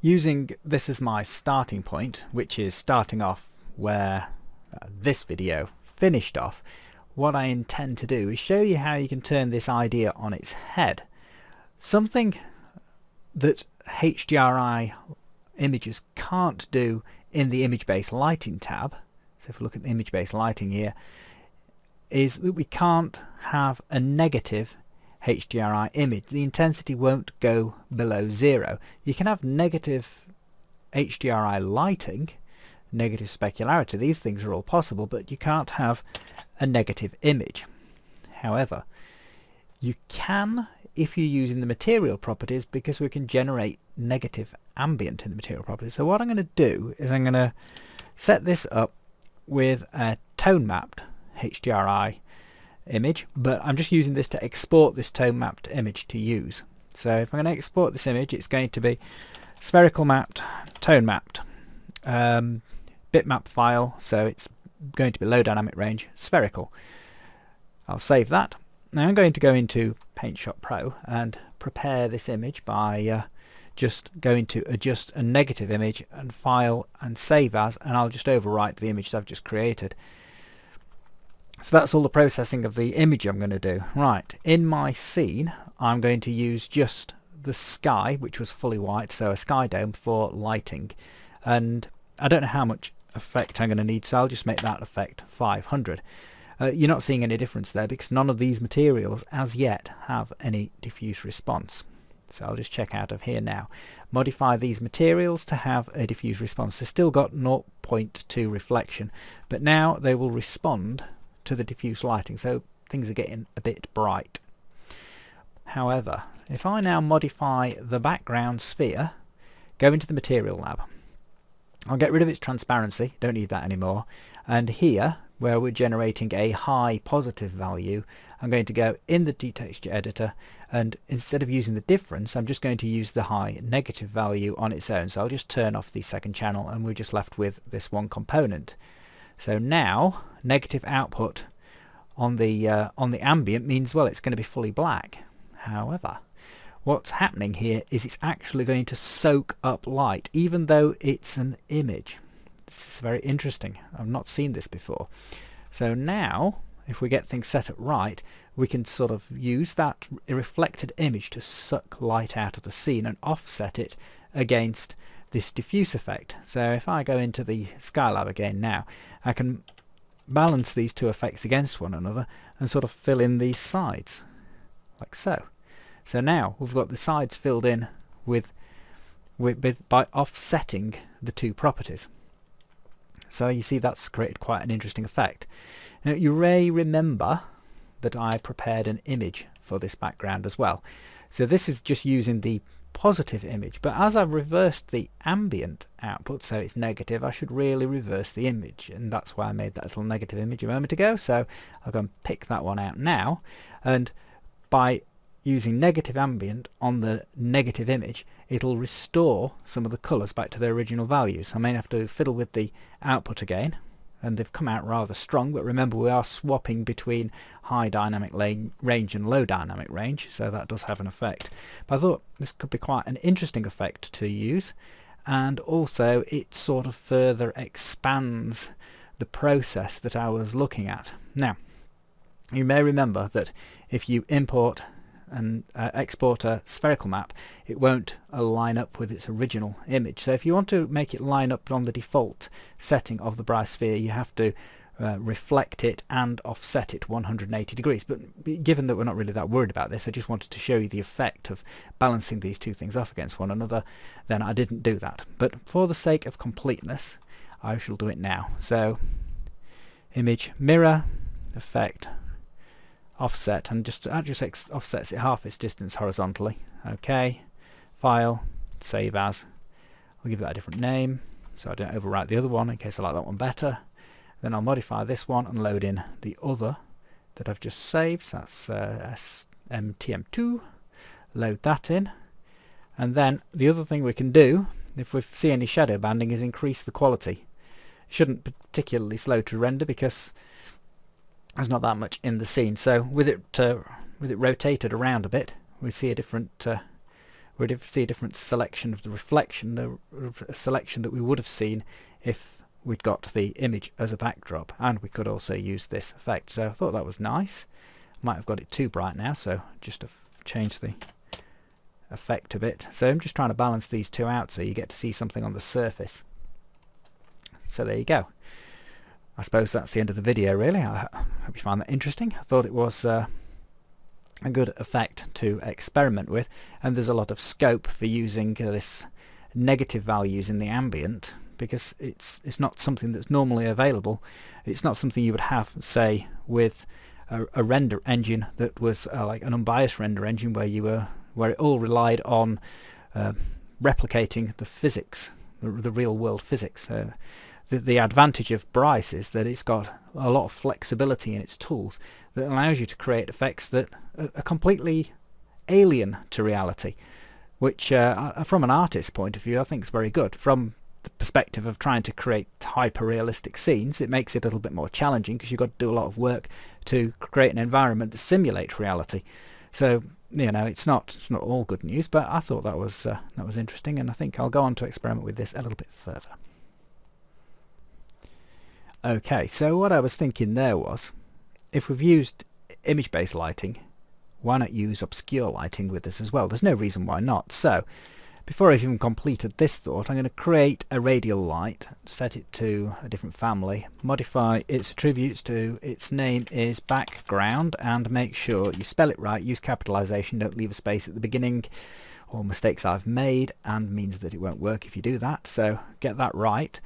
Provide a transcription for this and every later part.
Using this as my starting point, which is starting off where this video finished off, what I intend to do is show you how you can turn this idea on its head. Something that HDRI images can't do in the image-based lighting tab, so if we look at the image-based lighting here, is that we can't have a negative HDRI image. The intensity won't go below 0. You can have negative HDRI lighting, negative specularity, these things are all possible, but you can't have a negative image. However, you can if you're using the material properties, because we can generate negative ambient in the material properties. So what I'm going to do is I'm going to set this up with a tone mapped HDRI image, but I'm just using this to export this tone mapped image to use. So if I'm going to export this image, it's going to be spherical mapped, tone mapped, bitmap file, so it's going to be low dynamic range, spherical. I'll save that. Now I'm going to go into Paint Shop Pro and prepare this image by just going to adjust a negative image and file and save as, and I'll just overwrite the image that I've just created. So that's all the processing of the image I'm going to do. Right, in my scene I'm going to use just the sky, which was fully white, so a sky dome for lighting, and I don't know how much effect I'm going to need, so I'll just make that effect 500. You're not seeing any difference there because none of these materials as yet have any diffuse response. So I'll just check out of here now. Modify these materials to have a diffuse response. They've still got 0.2 reflection, but now they will respond to the diffuse lighting, so things are getting a bit bright. However, if I now modify the background sphere, go into the material lab, I'll get rid of its transparency, don't need that anymore, and here where we're generating a high positive value, I'm going to go in the detexture editor, and instead of using the difference I'm just going to use the high negative value on its own. So I'll just turn off the second channel and we're just left with this one component. So now negative output on the ambient means, well, it's going to be fully black. However, what's happening here is it's actually going to soak up light even though it's an image. This is very interesting. I've not seen this before. So now if we get things set up right, we can sort of use that reflected image to suck light out of the scene and offset it against this diffuse effect. So if I go into the Skylab again now, I can balance these two effects against one another and sort of fill in these sides like so. So now we've got the sides filled in by offsetting the two properties. So you see that's created quite an interesting effect. Now you may remember that I prepared an image for this background as well. So this is just using the positive image, but as I've reversed the ambient output, so it's negative, I should really reverse the image, and that's why I made that little negative image a moment ago. So I'll go and pick that one out now, and by using negative ambient on the negative image, it'll restore some of the colours back to their original values. I may have to fiddle with the output again, and they've come out rather strong, but remember we are swapping between high dynamic range and low dynamic range, so that does have an effect. But I thought this could be quite an interesting effect to use, and also it sort of further expands the process that I was looking at. Now, you may remember that if you import and export a spherical map, it won't line up with its original image. So if you want to make it line up on the default setting of the Bryce sphere, you have to reflect it and offset it 180 degrees. But given that we're not really that worried about this, I just wanted to show you the effect of balancing these two things off against one another, then I didn't do that. But for the sake of completeness, I shall do it now. So image, mirror, effect, offset, and that just offsets it half its distance horizontally. Okay, file, save as. I'll give that a different name so I don't overwrite the other one in case I like that one better. Then I'll modify this one and load in the other that I've just saved. So that's SMTM2. Load that in, and then the other thing we can do if we see any shadow banding is increase the quality. It shouldn't particularly slow to render because there's not that much in the scene. So with it rotated around a bit, we see a different we'd see a different selection of the reflection, a selection that we would have seen if we'd got the image as a backdrop, and we could also use this effect. So I thought that was nice. Might have got it too bright now, so just to change the effect a bit. So I'm just trying to balance these two out so you get to see something on the surface. So there you go. I suppose that's the end of the video, really. I hope you find that interesting. I thought it was a good effect to experiment with, and there's a lot of scope for using this negative values in the ambient, because it's not something that's normally available. It's not something you would have, say, with a render engine that was like an unbiased render engine where it all relied on replicating the physics, the real world physics. The advantage of Bryce is that it's got a lot of flexibility in its tools that allows you to create effects that are completely alien to reality, which from an artist's point of view I think is very good. From the perspective of trying to create hyper-realistic scenes, it makes it a little bit more challenging because you've got to do a lot of work to create an environment that simulates reality. So you know, it's not all good news, but I thought that was interesting, and I think I'll go on to experiment with this a little bit further. Okay, so what I was thinking there was, if we've used image-based lighting, why not use obscure lighting with this as well? There's no reason why not. So before I've even completed this thought, I'm going to create a radial light, set it to a different family, modify its attributes to its name is background, and make sure you spell it right, use capitalization, don't leave a space at the beginning. All mistakes I've made, and means that it won't work if you do that, so get that right.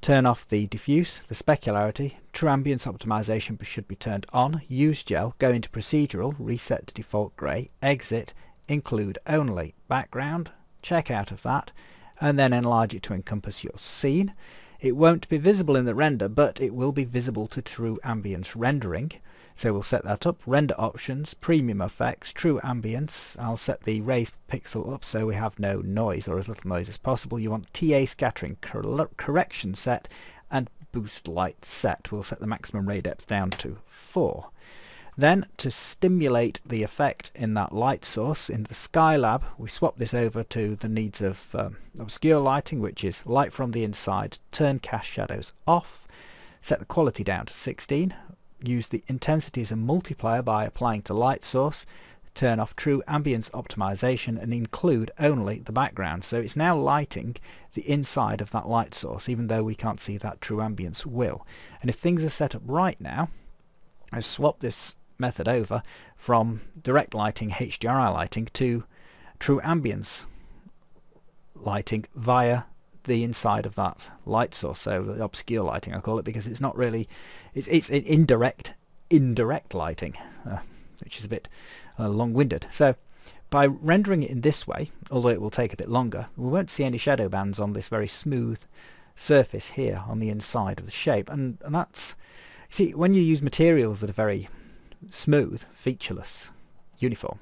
Turn off the diffuse, the specularity, true ambience optimization should be turned on, use gel, go into procedural, reset to default grey, exit, include only background, check out of that, and then enlarge it to encompass your scene. It won't be visible in the render, but it will be visible to true ambience rendering. So we'll set that up. Render options, premium effects, true ambience. I'll set the raise pixel up so we have no noise, or as little noise as possible. You want TA scattering correction set and boost light set. We'll set the maximum ray depth down to 4. Then, to stimulate the effect in that light source in the Skylab, we swap this over to the needs of obscure lighting, which is light from the inside, turn cast shadows off, set the quality down to 16, use the intensity as a multiplier by applying to light source, turn off true ambience optimization and include only the background. So it's now lighting the inside of that light source, even though we can't see that true ambience will. And if things are set up right now, I swap this method over from direct lighting, HDRI lighting, to true ambience lighting via the inside of that light source. So the obscure lighting I call it, because it's not really, it's indirect lighting, which is a bit long-winded. So by rendering it in this way, although it will take a bit longer, we won't see any shadow bands on this very smooth surface here on the inside of the shape. And that's, see, when you use materials that are very smooth, featureless, uniform,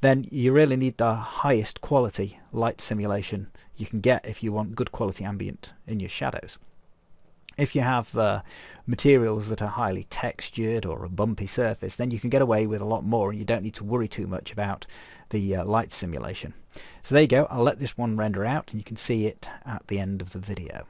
then you really need the highest quality light simulation you can get if you want good quality ambient in your shadows. If you have materials that are highly textured or a bumpy surface, then you can get away with a lot more and you don't need to worry too much about the light simulation. So there you go. I'll let this one render out and you can see it at the end of the video.